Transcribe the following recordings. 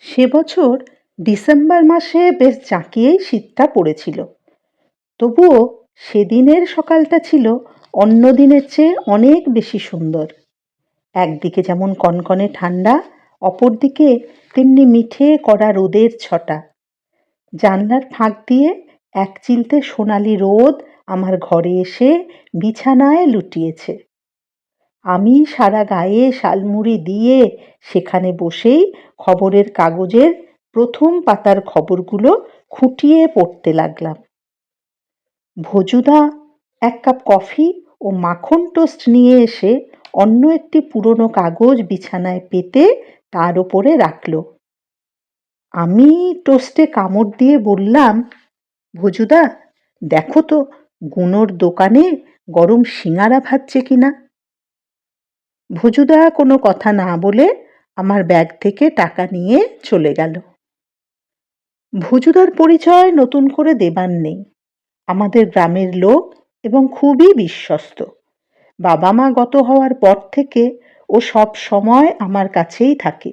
সে বছর ডিসেম্বর মাসে বেশ জাঁকিয়েই শীতটা পড়েছিল। তবুও সেদিনের সকালটা ছিল অন্য দিনের চেয়ে অনেক বেশি সুন্দর। একদিকে যেমন কনকনে ঠান্ডা, অপরদিকে তেমনি মিঠে কড়া রোদের ছটা। জানলার ফাঁক দিয়ে এক চিলতে সোনালি রোদ আমার ঘরে এসে বিছানায় লুটিয়েছে। আমি সারা গায়ে শালমুড়ি দিয়ে সেখানে বসেই খবরের কাগজের প্রথম পাতার খবরগুলো খুঁটিয়ে পড়তে লাগলাম। ভজুদা এক কাপ কফি ও মাখন টোস্ট নিয়ে এসে অন্য একটি পুরনো কাগজ বিছানায় পেতে তার ওপরে রাখল। আমি টোস্টে কামড় দিয়ে বললাম, ভজুদা, দেখো তো গুনোর দোকানে গরম সিঙাড়া ভাজছে কিনা। ভজুদা কোনো কথা না বলে আমার ব্যাগ থেকে টাকা নিয়ে চলে গেল। ভজুদার পরিচয় নতুন করে দেবার নেই। আমাদের গ্রামের লোক এবং খুবই বিশ্বস্ত। বাবা মা গত হওয়ার পর থেকে ও সব সময় আমার কাছেই থাকে।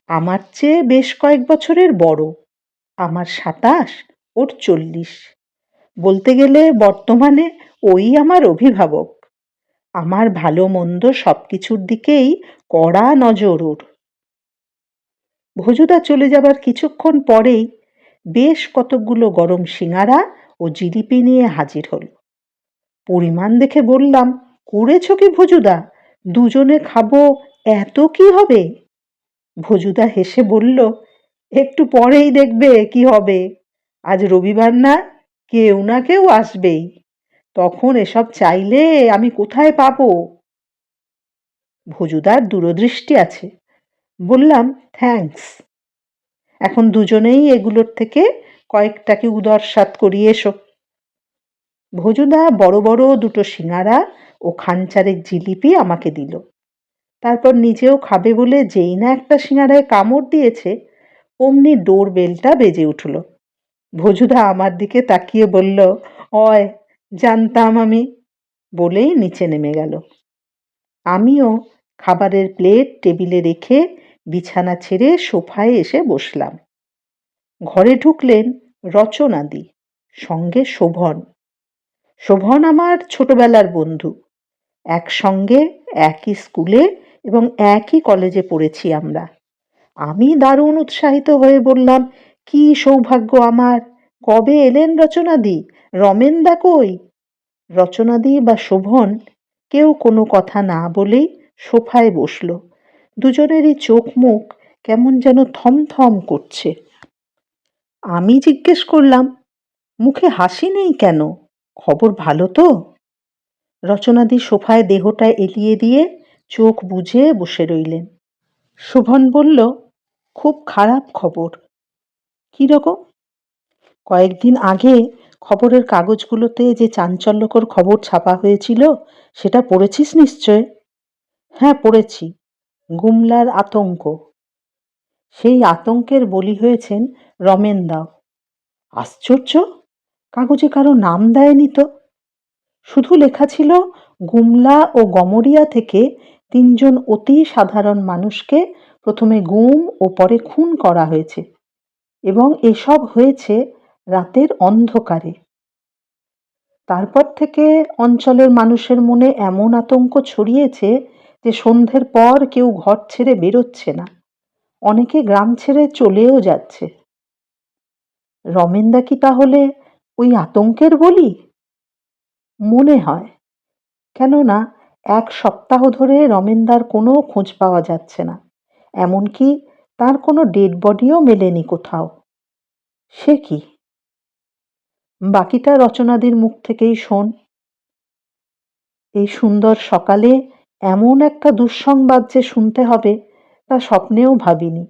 আমার চেয়ে বেশ কয়েক বছরের বড়। আমার 27, ওর 40। বলতে গেলে বর্তমানে ওই আমার অভিভাবক। আমার ভালো মন্দ সব কিছুর দিকেই কড়া নজর ওর। ভজুদা চলে যাবার কিছুক্ষণ পরেই বেশ কতকগুলো গরম সিঙাড়া ও জিলিপি নিয়ে হাজির হল। পরিমাণ দেখে বললাম, করেছ কি ভজুদা? দুজনে খাবো, এত কি হবে? ভজুদা হেসে বলল, একটু পরেই দেখবে কি হবে। আজ রবিবার না, কেউ না কেউ আসবেই। তখন এসব চাইলে আমি কোথায় পাবো? ভজুদার দূরদৃষ্টি আছে। বললাম, থ্যাঙ্কস। এখন দুজনেই এগুলোর থেকে কয়েকটাকে উদরসাৎ করিয়ে এসো। ভজুদা বড় বড় দুটো সিঙাড়া ও খানচারেক জিলিপি আমাকে দিল। তারপর নিজেও খাবে বলে যেই না একটা সিঙাড়ায় কামড় দিয়েছে, অমনি ডোর বেলটা বেজে উঠল। ভজুদা আমার দিকে তাকিয়ে বলল, অয়, জানতাম আমি, বলেই নিচে নেমে গেল। আমিও খাবারের প্লেট টেবিলে রেখে বিছানা ছেড়ে সোফায় এসে বসলাম। ঘরে ঢুকলেন রচনাদি, সঙ্গে শোভন। শোভন আমার ছোটবেলার বন্ধু। একসঙ্গে একই স্কুলে এবং একই কলেজে পড়েছি আমরা। আমি দারুণ উৎসাহিত হয়ে বললাম, কি সৌভাগ্য আমার! কবে এলেন রচনাদি? রমেনদা কই? রচনাদি বা শোভন কেউ কোনো কথা না বলেই সোফায় বসল। দুজনেরই চোখ মুখ কেমন যেন থমথম করছে। আমি জিজ্ঞেস করলাম, মুখে হাসি নেই কেন? খবর ভালো তো? রচনাদি সোফায় দেহটা এলিয়ে দিয়ে চোখ বুজে বসে রইলেন। শোভন বলল, খুব খারাপ খবর। কি রকম? কয়েকদিন আগে খবরের কাগজগুলোতে যে চাঞ্চল্যকর খবর ছাপা হয়েছিল, সেটা পড়েছিস নিশ্চয়? হ্যাঁ, পড়েছি। গুমলার আতঙ্ক। সেই আতঙ্কের বলি হয়েছেন রমেনদাও। আশ্চর্য, কাগজে কারো নাম দেয়নি তো। শুধু লেখা ছিল, গুমলা ও গমরিয়া থেকে 3জন অতি সাধারণ মানুষকে প্রথমে গুম ও পরে খুন করা হয়েছে, এবং এসব হয়েছে রাতের অন্ধকারে। তারপর থেকে অঞ্চলের মানুষের মনে এমন আতঙ্ক ছড়িয়েছে যে সন্ধ্যের পর কেউ ঘর ছেড়ে বেরোচ্ছে না। অনেকে গ্রাম ছেড়ে চলেও যাচ্ছে। রমেনদা কি তাহলে ওই আতঙ্কের বলি? মনে হয়। কেননা 1 সপ্তাহ ধরে রমেনদার কোনো খোঁজ পাওয়া যাচ্ছে না। এমনকি তার কোনো ডেড বডিও মেলেনি কোথাও। সে কি? বাকিটা রচনাদির মুখ থেকেই শোন। এই সুন্দর সকালে এমন একটা দুঃসংবাদ যে শুনতে হবে, তা স্বপ্নেও ভাবিনি।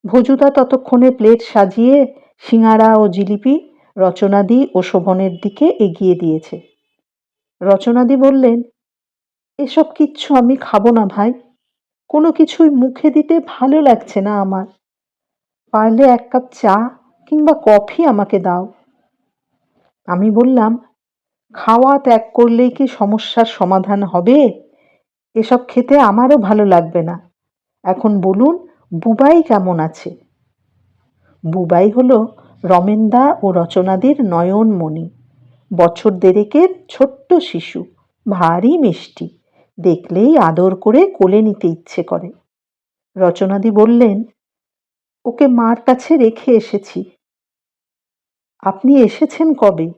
ভজুদা ততক্ষণে প্লেট সাজিয়ে সিঙাড়া ও জিলিপি রচনাদি ও শোভনের দিকে এগিয়ে দিয়েছে। রচনাদি বললেন, এসব কিচ্ছু আমি খাবো না ভাই। কোনো কিছুই মুখে দিতে ভালো লাগছে না আমার। পারলে 1 কাপ চা কিংবা কফি আমাকে দাও। আমি বললাম, খাওয়া ত্যাগ করলেই কি সমস্যার সমাধান হবে? এসব খেতে আমারও ভালো লাগবে না। এখন বলুন, বুবাই কেমন আছে? বুবাই হলো রমেনদা ও রচনাদির নয়নমণি। বছর দেড়েকের ছোট্ট শিশু, ভারী মিষ্টি, দেখলেই আদর করে কোলে নিতে ইচ্ছে করে। রচনাদি বললেন, ওকে মার কাছে রেখে এসেছি। আপনি এসেছেন কবে?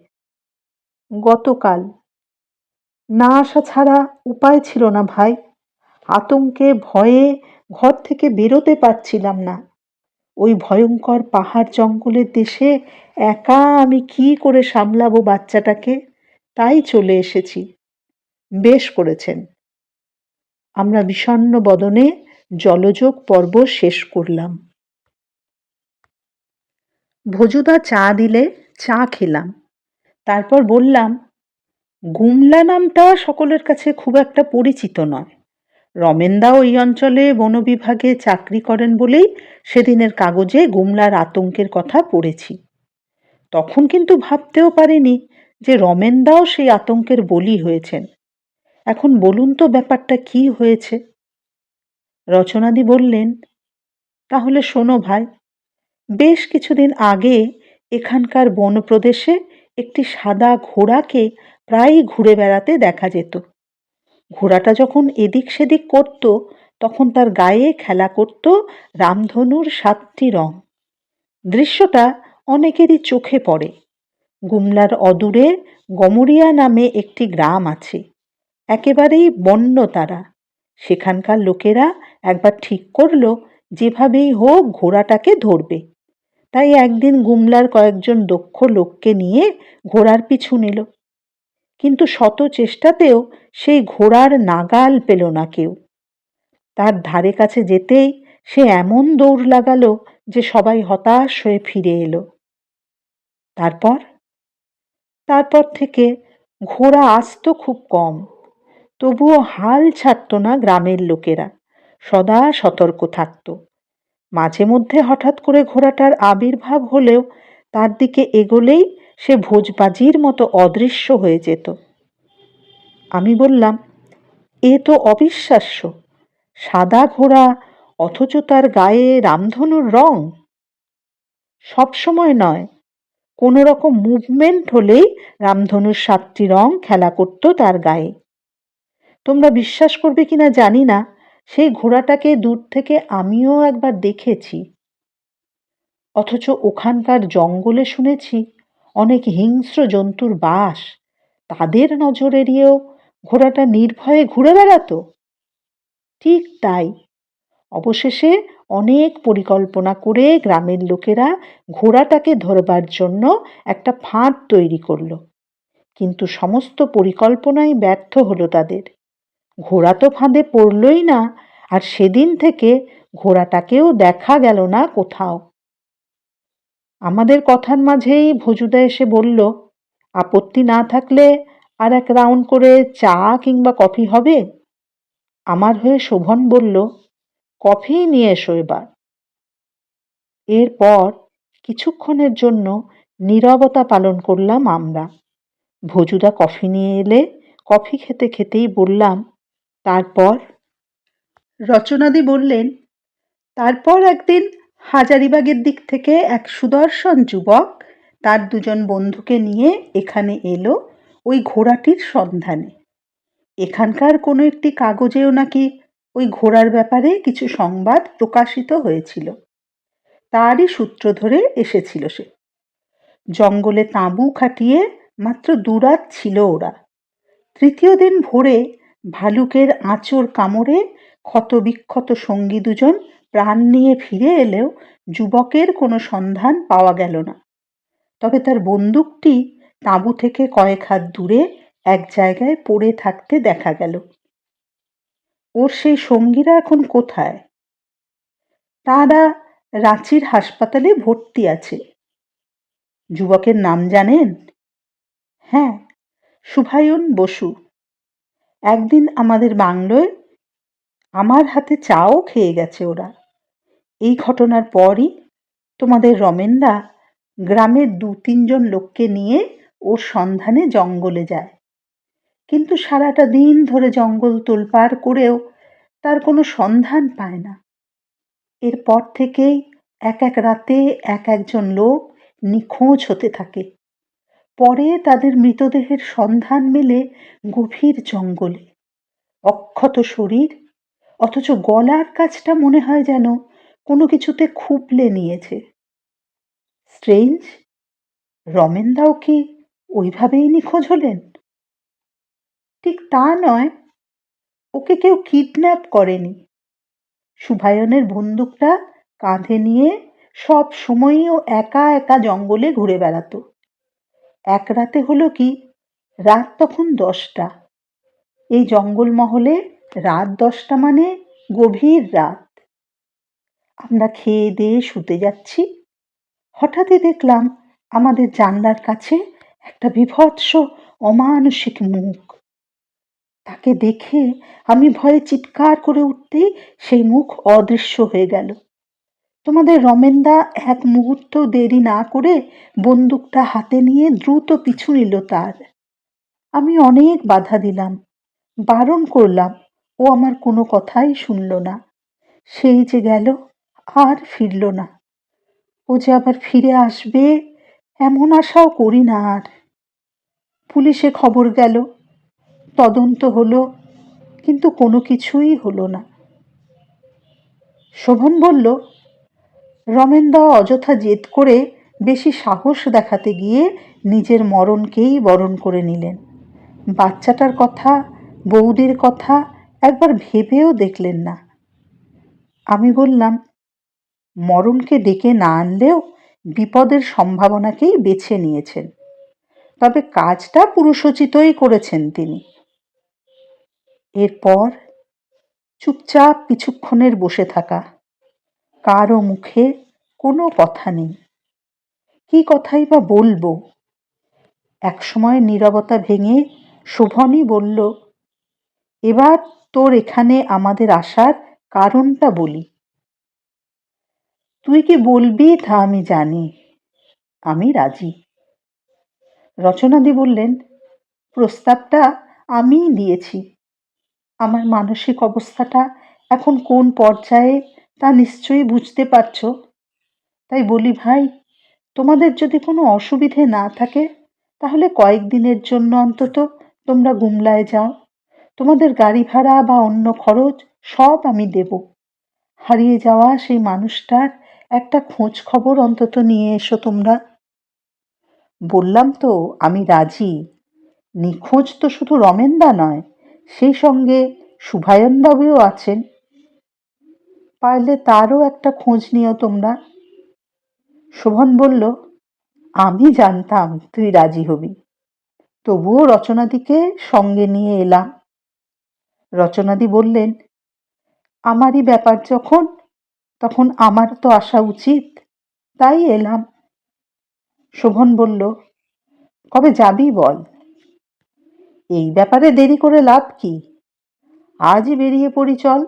গতকাল। না আসা ছাড়া উপায় ছিল না ভাই। আতঙ্কে ভয়ে ঘর থেকে বেরোতে পারছিলাম না। ওই ভয়ঙ্কর পাহাড় জঙ্গলের দেশে একা আমি কি করে সামলাবো বাচ্চাটাকে, তাই চলে এসেছি। বেশ করেছেন। আমরা বিষণ্ণ বদনে জলযোগ পর্ব শেষ করলাম। ভজুদা চা দিলে চা খেলাম। তারপর বললাম, গুমলা নামটা সকলের কাছে খুব একটা পরিচিত নয়। রমেনদাও এই অঞ্চলে বন বিভাগে চাকরি করেন বলেই সেদিনের কাগজে গুমলার আতঙ্কের কথা পড়েছি। তখন কিন্তু ভাবতেও পারিনি যে রমেনদাও সেই আতঙ্কের বলি হয়েছেন। এখন বলুন তো ব্যাপারটা কি হয়েছে? রচনাদি বললেন, তাহলে শোনো ভাই। বেশ কিছুদিন আগে এখানকার বনপ্রদেশে একটি সাদা ঘোড়াকে প্রায়ই ঘুরে বেড়াতে দেখা যেত। ঘোড়াটা যখন এদিক সেদিক করত, তখন তার গায়ে খেলা করত রামধনুর 7টি রং। দৃশ্যটা অনেকেরই চোখে পড়ে। গুমলার অদূরে গমরিয়া নামে একটি গ্রাম আছে, একেবারেই বন্য তারা। সেখানকার লোকেরা একবার ঠিক করলো যেভাবেই হোক ঘোড়াটাকে ধরবে। তাই একদিন গুমলার কয়েকজন দক্ষ লোককে নিয়ে ঘোড়ার পিছু নিল। কিন্তু শত চেষ্টাতেও সেই ঘোড়ার নাগাল পেল না কেউ। তার ধারে কাছে যেতেই সে এমন দৌড় লাগালো যে সবাই হতাশ হয়ে ফিরে এলো। তারপর থেকে ঘোড়া আসতো খুব কম, তবুও হাল ছাড়ত না গ্রামের লোকেরা, সদা সতর্ক থাকত। মাঝে মধ্যে হঠাৎ করে ঘোড়াটার আবির্ভাব হলেও তার দিকে এগোলেই সে ভোজবাজির মতো অদৃশ্য হয়ে যেত। আমি বললাম, এ তো অবিশ্বাস্য। সাদা ঘোড়া, অথচ তার গায়ে রামধনুর রং। সব সময় নয়, কোনো রকম মুভমেন্ট হলেই রামধনুর 7টি রং খেলা করত তার গায়ে। তোমরা বিশ্বাস করবে কিনা জানি না, সেই ঘোড়াটাকে দূর থেকে আমিও একবার দেখেছি। অথচ ওখানকার জঙ্গলে শুনেছি অনেক হিংস্র জন্তুর বাস, তাদের নজর এড়িয়েও ঘোড়াটা নির্ভয়ে ঘুরে বেড়াতো। ঠিক তাই। অবশেষে অনেক পরিকল্পনা করে গ্রামের লোকেরা ঘোড়াটাকে ধরবার জন্য একটা ফাঁদ তৈরি করলো। কিন্তু সমস্ত পরিকল্পনাই ব্যর্থ হলো তাদের। ঘোড়া তো ফাঁদে পড়লই না, আর সেদিন থেকে ঘোড়াটাকেও দেখা গেল না কোথাও। আমাদের কথার মাঝেই ভজুদা এসে বলল, আপত্তি না থাকলে আর এক রাউন্ড করে চা কিংবা কফি হবে? আমার হয়ে শোভন বলল, কফি নিয়ে এসো এবার। এরপর কিছুক্ষণের জন্য নীরবতা পালন করলাম আমরা। ভজুদা কফি নিয়ে এলে কফি খেতে খেতেই বললাম, তারপর? রচনাদি বললেন, তারপর একদিন হাজারিবাগের দিক থেকে এক সুদর্শন যুবক তার 2জন বন্ধুকে নিয়ে এখানে এলো ওই ঘোড়াটির সন্ধানে। এখানকার কোনো একটি কাগজেও নাকি ওই ঘোড়ার ব্যাপারে কিছু সংবাদ প্রকাশিত হয়েছিল। তারই সূত্র ধরে এসেছিল সে। জঙ্গলে তাঁবু খাটিয়ে মাত্র 2 রাত ছিল ওরা। 3য় দিন ভোরে ভালুকের আঁচড় কামড়ে ক্ষতবিক্ষত সঙ্গী 2জন প্রাণ নিয়ে ফিরে এলেও যুবকের কোনো সন্ধান পাওয়া গেল না। তবে তার বন্দুকটি তাঁবু থেকে কয়েক হাত দূরে এক জায়গায় পড়ে থাকতে দেখা গেল। ওর সেই সঙ্গীরা এখন কোথায়? তারা রাঁচির হাসপাতালে ভর্তি আছে। যুবকের নাম জানেন? হ্যাঁ, শুভায়ন বসু। একদিন আমাদের বাংলোয় আমার হাতে চাও খেয়ে গেছে ওরা। এই ঘটনার পরই তোমাদের রমেনদা গ্রামের 2-3জন লোককে নিয়ে ওর সন্ধানে জঙ্গলে যায়। কিন্তু সারাটা দিন ধরে জঙ্গল তোলপাড় করেও তার কোনো সন্ধান পায় না। এরপর থেকেই এক এক রাতে এক একজন লোক নিখোঁজ হতে থাকে। পরে তাদের মৃতদেহের সন্ধান মেলে গভীর জঙ্গলে। অক্ষত শরীর, অথচ গলার কাছটা মনে হয় যেন কোনো কিছুতে খুবলে নিয়েছে। স্ট্রেঞ্জ, রমেনদাও কি ওইভাবেই নিখোঁজ হলেন? ঠিক তা নয়, ওকে কেউ কিডন্যাপ করেনি। শুভায়নের বন্দুকটা কাঁধে নিয়ে সব সময়ই ও একা একা জঙ্গলে ঘুরে বেড়াতো। এক রাতে হলো কি, রাত তখন 10টা। এই জঙ্গলমহলে রাত 10টা মানে গভীর রাত। আমরা খেয়ে দিয়ে শুতে যাচ্ছি, হঠাৎই দেখলাম আমাদের জানলার কাছে একটা বীভৎস অমানুষিক মুখ। তাকে দেখে আমি ভয়ে চিৎকার করে উঠতেই সেই মুখ অদৃশ্য হয়ে গেল। তোমাদের রমেনদা এক মুহূর্ত দেরি না করে বন্দুকটা হাতে নিয়ে দ্রুত পিছু নিল তার। আমি অনেক বাধা দিলাম, বারণ করলাম, ও আমার কোনো কথাই শুনল না। সেই যে গেল, আর ফিরল না। ও যে আবার ফিরে আসবে এমন আশাও করি না আর। পুলিশে খবর গেল, তদন্ত হলো, কিন্তু কোনো কিছুই হলো না। শোভন বলল, রমেনদা অযথা জেদ করে বেশি সাহস দেখাতে গিয়ে নিজের মরণকেই বরণ করে নিলেন। বাচ্চাটার কথা, বৌদির কথা একবার ভেবেও দেখলেন না। আমি বললাম, মরণকে ডেকে না আনলেও বিপদের সম্ভাবনাকেই বেছে নিয়েছেন, তবে কাজটা পুরুষোচিতই করেছেন তিনি। এরপর চুপচাপ কিছুক্ষণের বসে থাকা, কারও মুখে কোনো কথা নেই। কি কথাই বা বলবো? একসময় নীরবতা ভেঙে শোভনই বলল, এবার তোর এখানে আমাদের আসার কারণটা বলি। তুই কি বলবি তা আমি জানি, আমি রাজি। রচনাদি বললেন, প্রস্তাবটা আমিই দিয়েছি। আমার মানসিক অবস্থাটা এখন কোন পর্যায়ে তা নিশ্চয়ই বুঝতে পারছো। তাই বলি ভাই, তোমাদের যদি কোনো অসুবিধে না থাকে তাহলে কয়েকদিনের জন্য অন্তত তোমরা গুমলায় যাও। তোমাদের গাড়ি ভাড়া বা অন্য খরচ সব আমি দেব। হারিয়ে যাওয়া সেই মানুষটার একটা খোঁজ খবর অন্তত নিয়ে এসো তোমরা। বললাম তো আমি রাজি। নিখোঁজ তো শুধু রমেনদা নয়, সেই সঙ্গে শুভায়নবাবুও আছেন। পারলে তারও একটা খোঁজ নিও তোমরা। শোভন বলল, আমি জানতাম তুই রাজি হবি, তবুও রচনাদিকে সঙ্গে নিয়ে এলাম। রচনাদি বললেন, আমারই ব্যাপার যখন, তখন আমার তো আসা উচিত, তাই এলাম। শোভন বলল, কবে যাবি বল? এই ব্যাপারে দেরি করে লাভ কি? আজই বেরিয়ে পড়ি চল।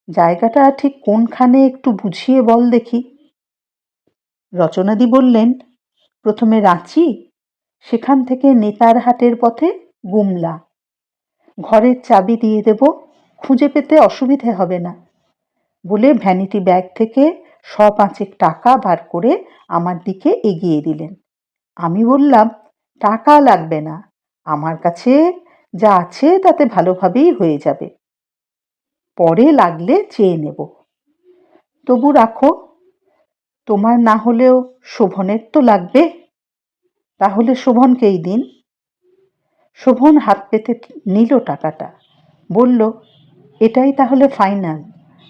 জায়গাটা ঠিক কোনখানে একটু বুঝিয়ে বল দেখি। রচনাদি বললেন, প্রথমে রাঁচি, সেখান থেকে নেতারহাটের পথে গুমলা। ঘরের চাবি দিয়ে দেব, খুঁজে পেতে অসুবিধে হবে না। বলে ভ্যানিটি ব্যাগ থেকে 100-5 টাকা বার করে আমার দিকে এগিয়ে দিলেন। আমি বললাম, টাকা লাগবে না, আমার কাছে যা আছে তাতে ভালোভাবেই হয়ে যাবে, পরে লাগলে চেয়ে নেব। তবু রাখো, তোমার না হলেও শোভনের তো লাগবে। তাহলে শোভনকেই দিন। শোভন হাত পেতে নিল টাকাটা, বলল, এটাই তাহলে ফাইনাল,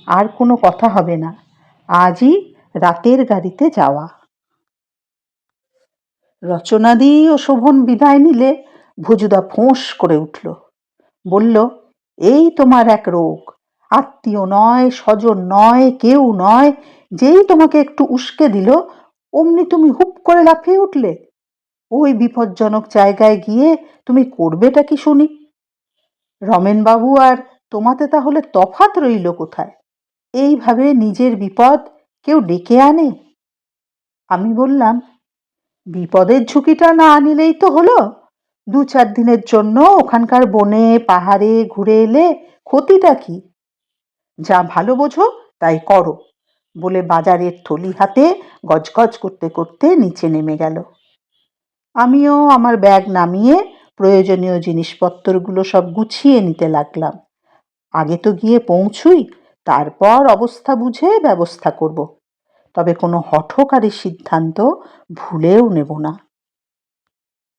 আর কোনো কথা হবে না, আজই রাতের গাড়িতে যাওয়া। রচনাদি ও শোভন বিদায় নিলে ভজুদা ফোঁস করে উঠল, বলল, এই তোমার এক রোগ, আত্মীয় নয়, স্বজন নয়, কেউ নয়, যেই তোমাকে একটু উস্কে দিল অমনি তুমি হুপ করে লাফিয়ে উঠলে। ওই বিপজ্জনক জায়গায় গিয়ে তুমি করবেটা কি শুনি? রমেনবাবু আর তোমাতে তাহলে তফাৎ রইল কোথায়? এইভাবে নিজের বিপদ কেউ ডেকে আনে? আমি বললাম, বিপদের ঝুঁকিটা না নিলেই তো হলো। 2-4 দিনের জন্য ওখানকার বনে পাহাড়ে ঘুরে এলে ক্ষতিটা কি? যা ভালো বোঝো তাই করো, বলে বাজারের থলি হাতে গজগজ করতে করতে নিচে নেমে গেল। আমিও আমার ব্যাগ নামিয়ে প্রয়োজনীয় জিনিসপত্রগুলো সব গুছিয়ে নিতে লাগলাম। আগে তো গিয়ে পৌঁছুই, তারপর অবস্থা বুঝে ব্যবস্থা করব। তবে কোনো হঠকারী সিদ্ধান্ত ভুলেও নেব না।